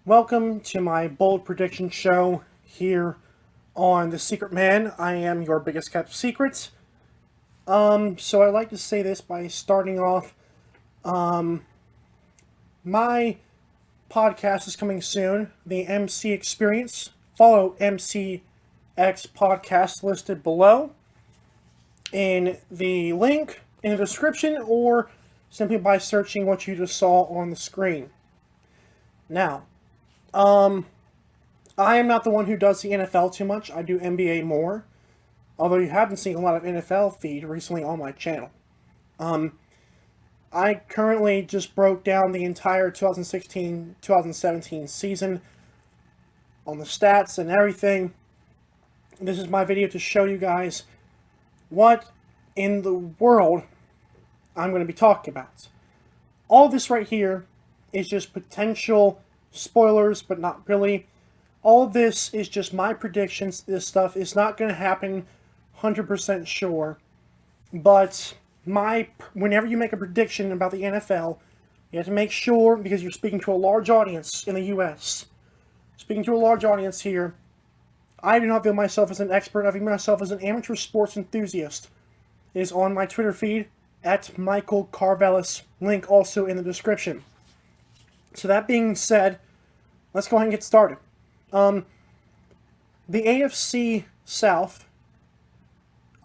Welcome to my bold prediction show here on The Secret Man. I am your biggest kept secret. So I'd like to say this by starting off. My podcast is coming soon, the MC Experience. Follow MCX podcast listed below in the link in the description or simply by searching what you just saw on the screen. Now, I am not the one who does the NFL too much. I do NBA more. Although you have been seeing a lot of NFL feed recently on my channel. I currently just broke down the entire 2016-2017 season on the stats and everything. This is my video to show you guys what in the world I'm going to be talking about. All this right here is just potential spoilers, but not really. All this is just my predictions. This stuff is not going to happen 100% sure. But whenever you make a prediction about the NFL, you have to make sure, because you're speaking to a large audience in the U.S., speaking to a large audience here, I do not view myself as an expert. I view myself as an amateur sports enthusiast. It is on my Twitter feed, at Michael Karvelis, link also in the description. So that being said, let's go ahead and get started. The AFC South,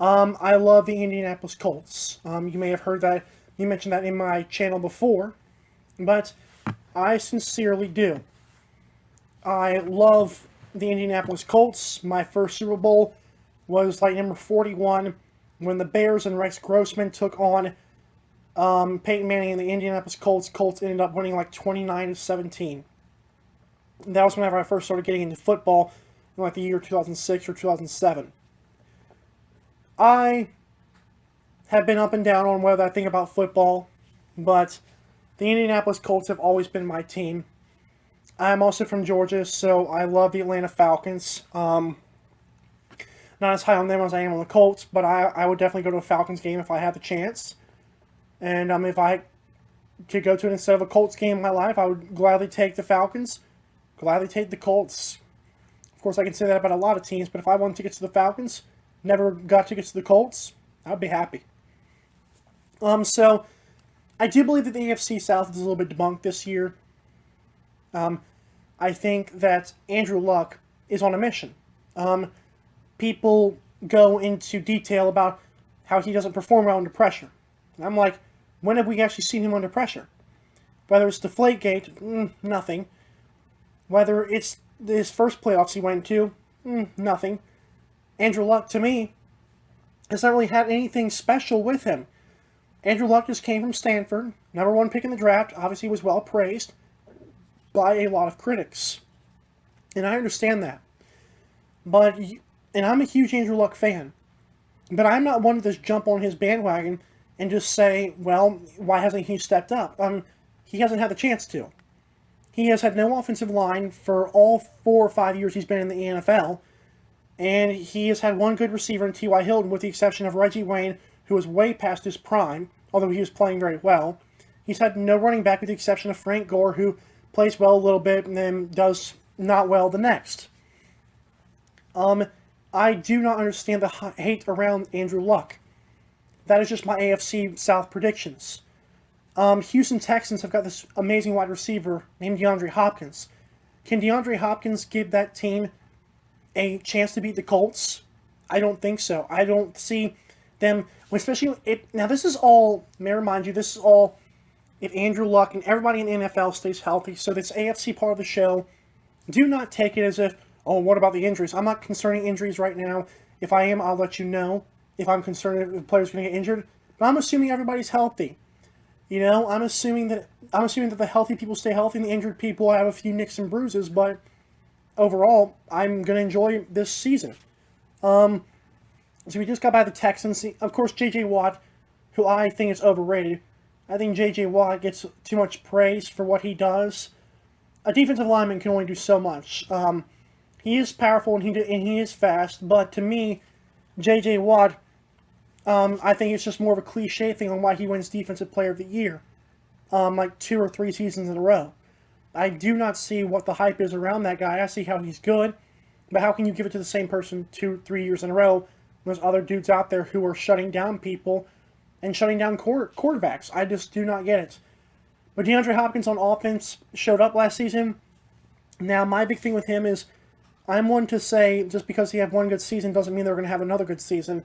I love the Indianapolis Colts. You may have heard that, you mentioned that in my channel before, but I sincerely do. I love the Indianapolis Colts. My first Super Bowl was like number 41 when the Bears and Rex Grossman took on Peyton Manning and the Indianapolis Colts. Colts ended up winning like 29-17. That was whenever I first started getting into football, in like the year 2006 or 2007. I have been up and down on whether I think about football, but the Indianapolis Colts have always been my team. I'm also from Georgia, so I love the Atlanta Falcons. Not as high on them as I am on the Colts, but I would definitely go to a Falcons game if I had the chance. And if I could go to it instead of a Colts game in my life, I would gladly take the Falcons, gladly take the Colts. Of course, I can say that about a lot of teams, but if I wanted to get to the Falcons, never got to get to the Colts, I'd be happy. So, I do believe that the AFC South is a little bit debunked this year. I think that Andrew Luck is on a mission. People go into detail about how he doesn't perform well under pressure. And I'm like, when have we actually seen him under pressure? Whether it's Deflategate, nothing. Whether it's his first playoffs he went to, nothing. Andrew Luck, to me, has not really had anything special with him. Andrew Luck just came from Stanford, number one pick in the draft, obviously was well praised by a lot of critics. And I understand that. And I'm a huge Andrew Luck fan. But I'm not one to just jump on his bandwagon and just say, well, why hasn't he stepped up? He hasn't had the chance to. He has had no offensive line for all 4 or 5 years he's been in the NFL. And he has had one good receiver in T.Y. Hilton, with the exception of Reggie Wayne, who was way past his prime, although he was playing very well. He's had no running back with the exception of Frank Gore, who plays well a little bit and then does not well the next. I do not understand the hate around Andrew Luck. That is just my AFC South predictions. Houston Texans have got this amazing wide receiver named DeAndre Hopkins. Can DeAndre Hopkins give that team a chance to beat the Colts? I don't think so. I don't see them, especially now this is all, may I remind you, this is all if Andrew Luck and everybody in the NFL stays healthy. So this AFC part of the show, do not take it as if, oh, what about the injuries? I'm not concerning injuries right now. If I am, I'll let you know if I'm concerned if the player's going to get injured. But I'm assuming everybody's healthy. You know, I'm assuming that the healthy people stay healthy and the injured people have a few nicks and bruises, but overall, I'm going to enjoy this season. So we just got by the Texans. Of course, J.J. Watt, who I think is overrated. I think J.J. Watt gets too much praise for what he does. A defensive lineman can only do so much. He is powerful and he is fast, but to me, J.J. Watt, I think it's just more of a cliche thing on why he wins Defensive Player of the Year, like 2 or 3 seasons in a row. I do not see what the hype is around that guy. I see how he's good, but how can you give it to the same person 2-3 years in a row? There's other dudes out there who are shutting down people and shutting down quarterbacks. I just do not get it. But DeAndre Hopkins on offense showed up last season. Now, my big thing with him is I'm one to say just because he had one good season doesn't mean they're going to have another good season.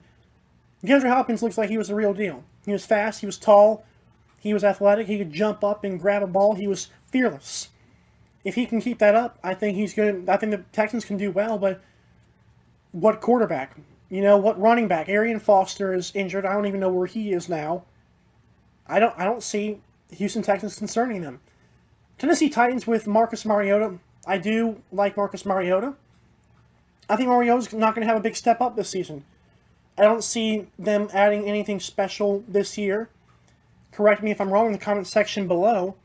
DeAndre Hopkins looks like he was the real deal. He was fast, he was tall, he was athletic, he could jump up and grab a ball, he was fearless. If he can keep that up, I think he's good. I think the Texans can do well, but what quarterback? What running back? Arian Foster is injured. I don't even know where he is now. I don't see Houston Texans concerning them. Tennessee Titans with Marcus Mariota. I do like Marcus Mariota. I think Mariota's not going to have a big step up this season. I don't see them adding anything special this year. Correct me if I'm wrong in the comment section below.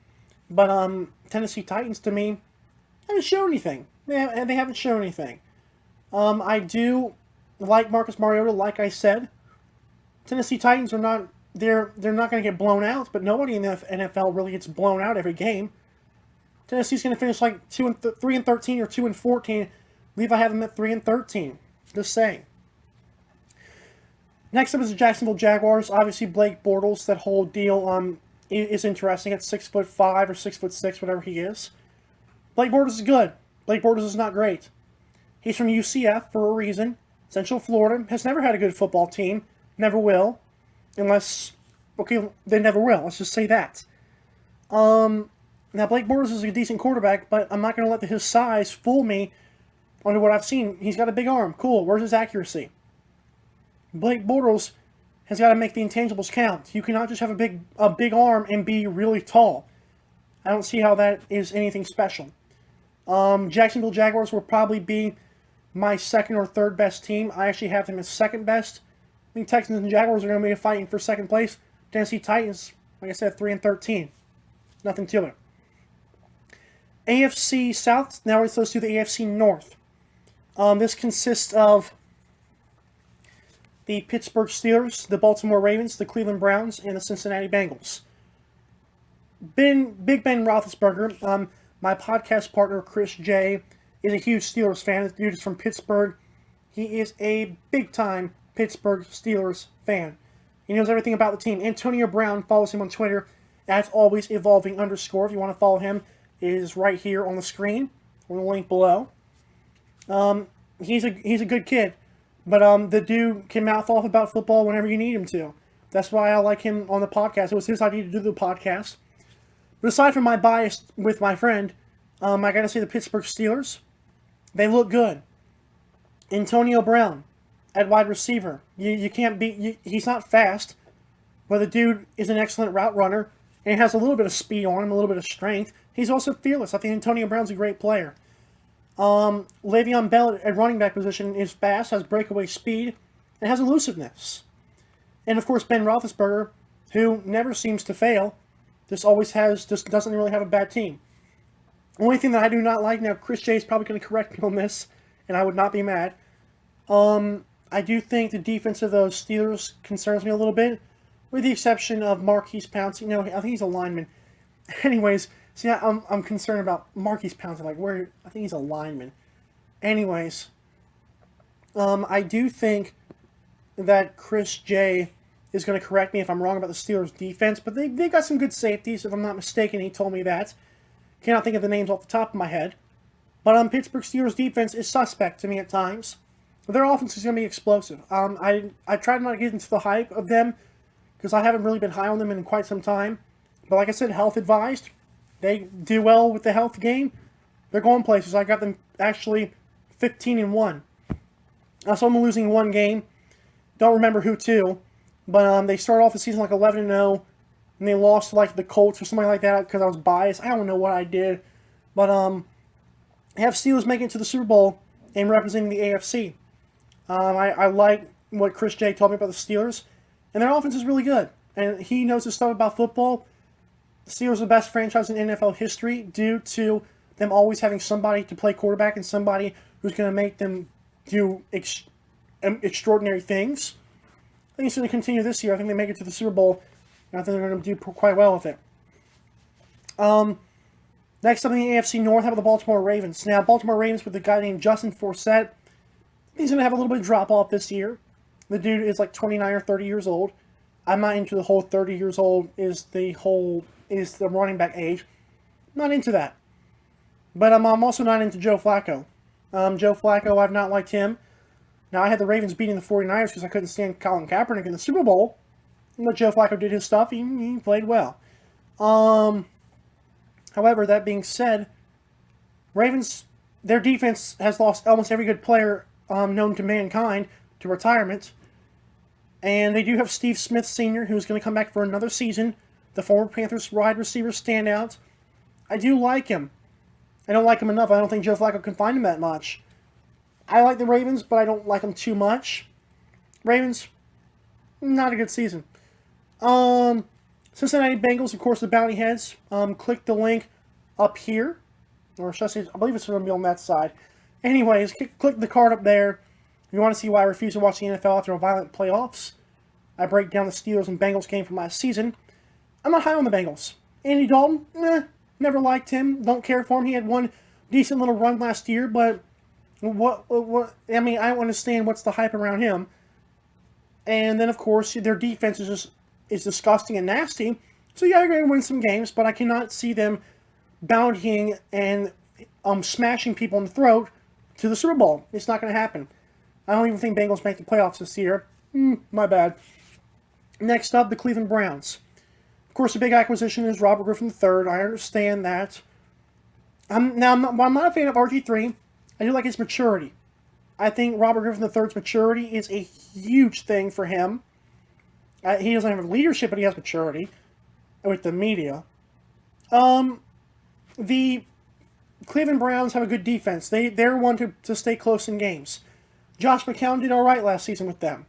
But Tennessee Titans, to me, haven't shown anything. They haven't shown anything. I do like Marcus Mariota, like I said. Tennessee Titans are not... They're not going to get blown out, but nobody in the NFL really gets blown out every game. Tennessee's going to finish like 3-13 or 2-14. I believe I have them at 3-13. Just saying. Next up is the Jacksonville Jaguars. Obviously, Blake Bortles, that whole deal is interesting. At 6'5" or 6'6", whatever he is. Blake Bortles is good. Blake Bortles is not great. He's from UCF for a reason. Central Florida has never had a good football team. Never will. Unless, okay, they never will. Let's just say that. Now, Blake Bortles is a decent quarterback, but I'm not going to let his size fool me onto what I've seen. He's got a big arm. Cool. Where's his accuracy? Blake Bortles has got to make the intangibles count. You cannot just have a big arm and be really tall. I don't see how that is anything special. Jacksonville Jaguars will probably be my second or third best team. I actually have them as second best. I think Texans and Jaguars are going to be fighting for second place. Tennessee Titans, like I said, 3-13. Nothing to it. AFC South, now we're supposed to do the AFC North. This consists of the Pittsburgh Steelers, the Baltimore Ravens, the Cleveland Browns, and the Cincinnati Bengals. Big Ben Roethlisberger, my podcast partner Chris J, is a huge Steelers fan. This dude is from Pittsburgh. He is a big-time Pittsburgh Steelers fan. He knows everything about the team. Antonio Brown follows him on Twitter at alwaysevolving_. If you want to follow him, it is right here on the screen, or the link below. He's a good kid, but the dude can mouth off about football whenever you need him to. That's why I like him on the podcast. It was his idea to do the podcast. But aside from my bias with my friend, I got to say the Pittsburgh Steelers, they look good. Antonio Brown at wide receiver. You can't beat... He's not fast, but the dude is an excellent route runner and has a little bit of speed on him, a little bit of strength. He's also fearless. I think Antonio Brown's a great player. Le'Veon Bell at running back position is fast, has breakaway speed, and has elusiveness. And of course, Ben Roethlisberger, who never seems to fail, just doesn't really have a bad team. Only thing that I do not like, now Chris J is probably going to correct me on this, and I would not be mad. I do think the defense of those Steelers concerns me a little bit, with the exception of Marquise Pouncey. No, I think he's a lineman. Anyways, see, I'm concerned about Marquise Pouncey. I think he's a lineman. Anyways, I do think that Chris J is going to correct me if I'm wrong about the Steelers' defense, but they've got some good safeties, if I'm not mistaken. He told me that. Cannot think of the names off the top of my head. But Pittsburgh Steelers' defense is suspect to me at times. Their offense is going to be explosive. I tried not to get into the hype of them because I haven't really been high on them in quite some time. But like I said, health advised. They do well with the health game. They're going places. I got them actually 15-1. I saw them losing one game. Don't remember who to. But they started off the season 11-0. And they lost to the Colts or something like that because I was biased. I don't know what I did. But I have Steelers making it to the Super Bowl and representing the AFC. I like what Chris J told me about the Steelers. And their offense is really good. And he knows his stuff about football. The Steelers are the best franchise in NFL history due to them always having somebody to play quarterback and somebody who's going to make them do extraordinary things. I think it's going to continue this year. I think they make it to the Super Bowl. And I think they're going to do quite well with it. Next up in the AFC North, how about the Baltimore Ravens? Now, Baltimore Ravens with a guy named Justin Forsett. He's going to have a little bit of drop-off this year. The dude is like 29 or 30 years old. I'm not into the whole 30 years old is the running back age. Not into that. But I'm also not into Joe Flacco. Joe Flacco, I've not liked him. Now, I had the Ravens beating the 49ers because I couldn't stand Colin Kaepernick in the Super Bowl. But Joe Flacco did his stuff. He played well. However, that being said, Ravens, their defense has lost almost every good player known to mankind to retirement. And they do have Steve Smith Sr., who's going to come back for another season. The former Panthers wide receiver standout. I do like him. I don't like him enough. I don't think Joe Flacco can find him that much. I like the Ravens, but I don't like them too much. Ravens, not a good season. Cincinnati Bengals, of course, the Bounty Heads. Click the link up here. Or should I say, I believe it's going to be on that side. Anyways, click the card up there. If you want to see why I refuse to watch the NFL after a violent playoffs, I break down the Steelers and Bengals game from last season. I'm not high on the Bengals. Andy Dalton, never liked him. Don't care for him. He had one decent little run last year, but what? I mean, I don't understand what's the hype around him. And then, of course, their defense is disgusting and nasty. So yeah, they're going to win some games, but I cannot see them bountying and smashing people in the throat to the Super Bowl. It's not going to happen. I don't even think Bengals make the playoffs this year. My bad. Next up, the Cleveland Browns. Of course, the big acquisition is Robert Griffin III. I understand that. I'm not a fan of RG3. I do like his maturity. I think Robert Griffin III's maturity is a huge thing for him. He doesn't have leadership, but he has maturity with the media. The Cleveland Browns have a good defense. They're one to stay close in games. Josh McCown did all right last season with them.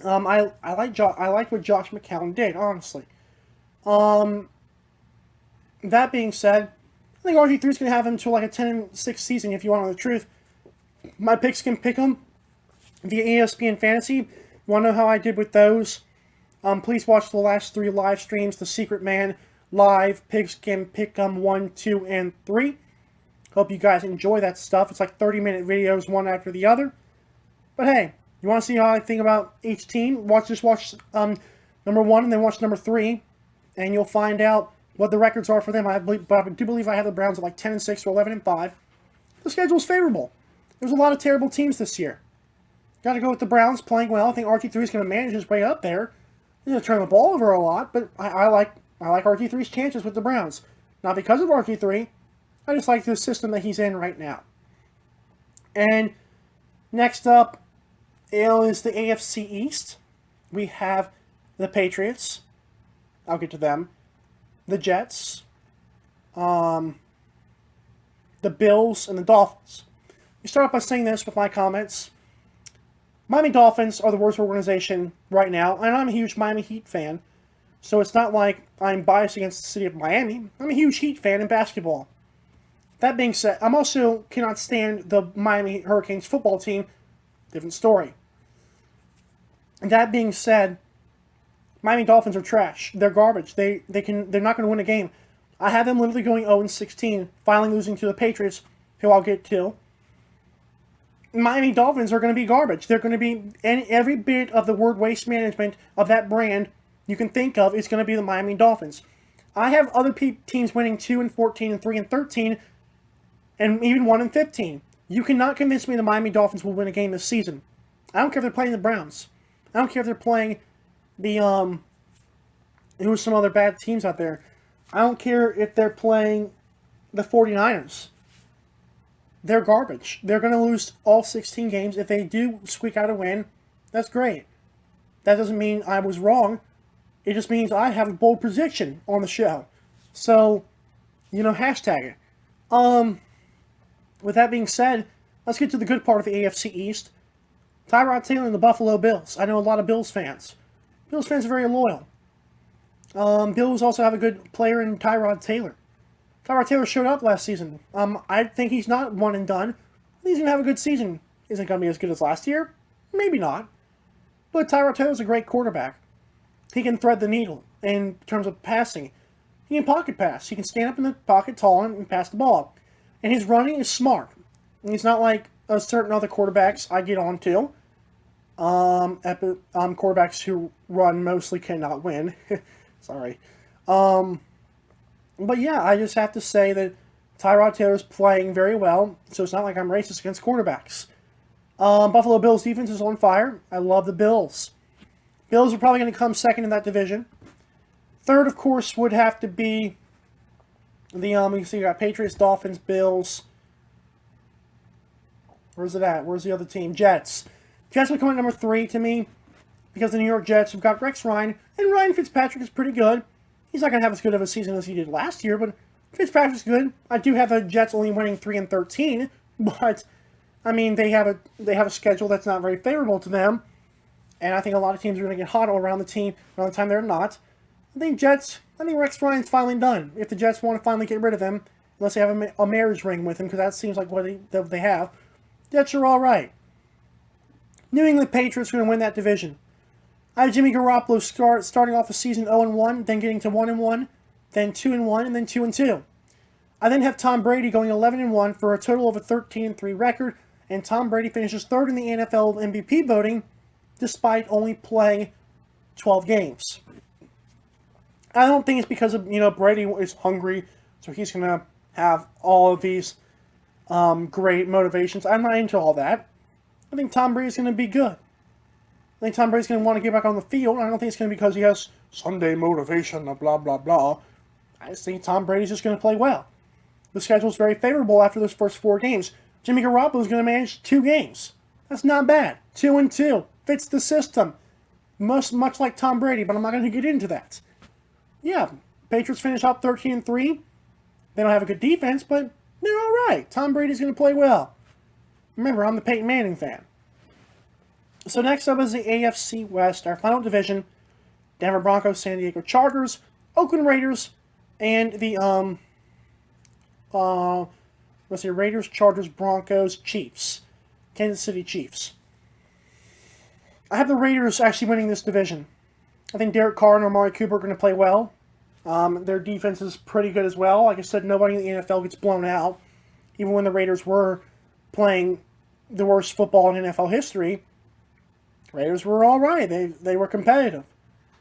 I liked what Josh McCown did, honestly. That being said, I think RG3 is going to have him to like a 10-6 season, if you want to know the truth. My picks can pick him via ESPN Fantasy. You want to know how I did with those? Please watch the last 3 live streams. The Secret Man live. Pigs can pick them 1, 2, and 3. Hope you guys enjoy that stuff. It's like 30-minute videos, one after the other. But hey, you want to see how I think about each team? Just watch number 1 and then watch number 3, and you'll find out what the records are for them. But I do believe I have the Browns at like 10-6 or 11-5. The schedule's favorable. There's a lot of terrible teams this year. Got to go with the Browns playing well. I think RG3 is going to manage his way up there. He's going to turn the ball over a lot, but I like RG3's chances with the Browns. Not because of RG3. I just like the system that he's in right now. And next up is the AFC East. We have the Patriots. I'll get to them. The Jets. The Bills and the Dolphins. We start off by saying this with my comments. Miami Dolphins are the worst organization right now, and I'm a huge Miami Heat fan. So it's not like I'm biased against the city of Miami. I'm a huge Heat fan in basketball. That being said, I'm also cannot stand the Miami Hurricanes football team. Different story. That being said, Miami Dolphins are trash. They're garbage. They're not going to win a game. I have them literally going 0-16, finally losing to the Patriots, who I'll get to. Miami Dolphins are going to be garbage. They're going to be every bit of the word waste management of that brand you can think of is going to be the Miami Dolphins. I have other teams winning 2-14 and 3-13, and even 1-15. You cannot convince me the Miami Dolphins will win a game this season. I don't care if they're playing the Browns. I don't care if they're playing the who's some other bad teams out there. I don't care if they're playing the 49ers. They're garbage. They're going to lose all 16 games. If they do squeak out a win, that's great. That doesn't mean I was wrong. It just means I have a bold prediction on the show. So, hashtag it. With that being said, let's get to the good part of the AFC East. Tyrod Taylor and the Buffalo Bills. I know a lot of Bills fans. Bills fans are very loyal. Bills also have a good player in Tyrod Taylor. Tyrod Taylor showed up last season. I think he's not one and done. He's going to have a good season. Is it going to be as good as last year? Maybe not. But Tyrod Taylor's a great quarterback. He can thread the needle in terms of passing. He can pocket pass. He can stand up in the pocket tall and pass the ball. And his running is smart. And he's not like certain other quarterbacks I get on to. Quarterbacks who run mostly cannot win. Sorry. But yeah, I just have to say that Tyrod Taylor's playing very well, so it's not like I'm racist against quarterbacks. Buffalo Bills defense is on fire. I love the Bills. Bills are probably going to come second in that division. Third, of course, would have to be the, you see, you got Patriots, Dolphins, Bills. Where's it at? Where's the other team? Jets. Jets would come at number 3 to me, because the New York Jets have got Rex Ryan, and Ryan Fitzpatrick is pretty good. He's not going to have as good of a season as he did last year, but Fitzpatrick's good. I do have the Jets only winning 3-13, but I mean they have a schedule that's not very favorable to them, and I think a lot of teams are going to get hot around the team around the time they're not. I think Rex Ryan's finally done. If the Jets want to finally get rid of him, unless they have a marriage ring with him, because that seems like what they have, Jets are all right. New England Patriots are going to win that division. I have Jimmy Garoppolo starting off the season 0-1, then getting to 1-1, then 2-1, and then 2-2. I then have Tom Brady going 11-1 for a total of a 13-3 record, and Tom Brady finishes third in the NFL MVP voting, despite only playing 12 games. I don't think it's because of, Brady is hungry, so he's going to have all of these great motivations. I'm not into all that. I think Tom Brady's going to be good. I think Tom Brady's going to want to get back on the field. I don't think it's going to be because he has Sunday motivation, blah, blah, blah. I just think Tom Brady's just going to play well. The schedule's very favorable after those first 4 games. Jimmy Garoppolo's going to manage 2 games. That's not bad. 2-2. Fits the system. Much like Tom Brady, but I'm not going to get into that. Yeah, Patriots finish up 13-3. They don't have a good defense, but they're all right. Tom Brady's going to play well. Remember, I'm the Peyton Manning fan. So next up is the AFC West, our final division. Denver Broncos, San Diego Chargers, Oakland Raiders, and the Raiders, Chargers, Broncos, Chiefs. Kansas City Chiefs. I have the Raiders actually winning this division. I think Derek Carr and Amari Cooper are going to play well. Their defense is pretty good as well. Like I said, nobody in the NFL gets blown out. Even when the Raiders were playing the worst football in NFL history, Raiders were all right. They were competitive.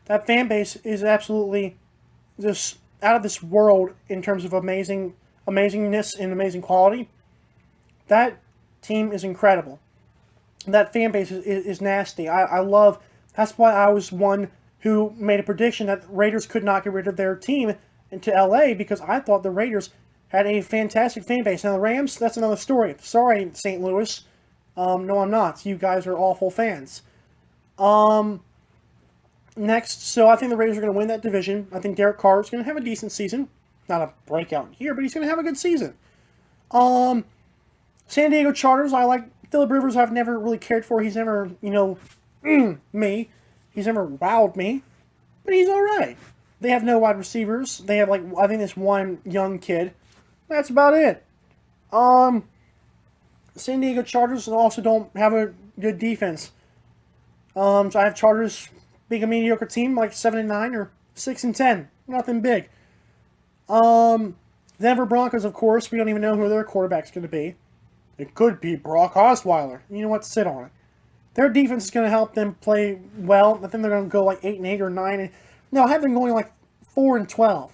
That fan base is absolutely just out of this world in terms of amazingness and amazing quality. That team is incredible. That fan base is nasty. I love. That's why I was one who made a prediction that Raiders could not get rid of their team into LA, because I thought the Raiders had a fantastic fan base. Now the Rams, that's another story. Sorry, St. Louis. No, I'm not. You guys are awful fans. Next, so I think the Raiders are going to win that division. I think Derek Carr is going to have a decent season. Not a breakout year, but he's going to have a good season. San Diego Chargers, I like. Phillip Rivers, I've never really cared for. He's never, me. He's never wowed me. But he's alright. They have no wide receivers. They have, I think this one young kid. That's about it. San Diego Chargers also don't have a good defense. So I have Chargers being a mediocre team, like 7-9 or 6-10. Nothing big. Denver Broncos, of course, we don't even know who their quarterback's going to be. It could be Brock Osweiler. You know what? Sit on it. Their defense is going to help them play well. I think they're going to go 8-8 or 9. No, I have them going 4-12. Well,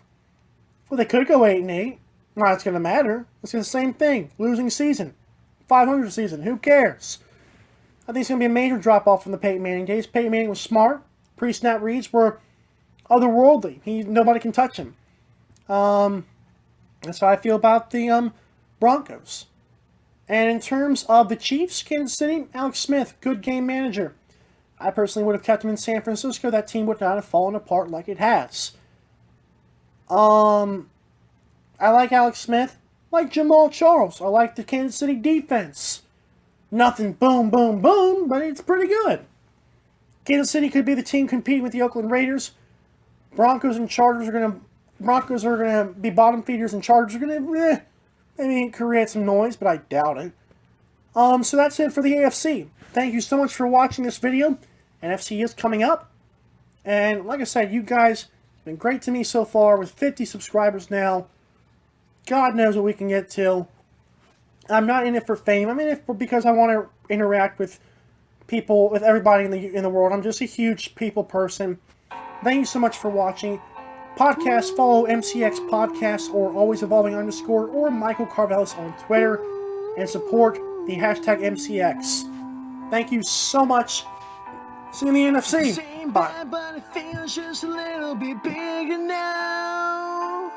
they could go 8-8. Not it's going to matter. It's the same thing. Losing season. 500 season. Who cares? I think it's going to be a major drop-off from the Peyton Manning days. Peyton Manning was smart. Pre-snap reads were otherworldly. Nobody can touch him. That's how I feel about the Broncos. And in terms of the Chiefs, Kansas City, Alex Smith, good game manager. I personally would have kept him in San Francisco. That team would not have fallen apart like it has. I like Alex Smith. I like Jamal Charles. I like the Kansas City defense. Nothing boom, boom, boom, but it's pretty good. Kansas City could be the team competing with the Oakland Raiders. Broncos are going to be bottom feeders, and Chargers are going to maybe create some noise, but I doubt it. So that's it for the AFC. Thank you so much for watching this video. NFC is coming up. And like I said, you guys Been great to me so far with 50 subscribers now. God knows what we can get to. I'm not in it for fame. I'm in it because I want to interact with people, with everybody in the world. I'm just a huge people person. Thank you so much for watching. Podcast, follow MCX Podcast or Always Evolving _ or Michael Karvelis on Twitter, and support the hashtag MCX. Thank you so much. See you in the NFC. Bye. But it feels just a little bit bigger now.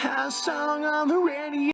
A song on the radio.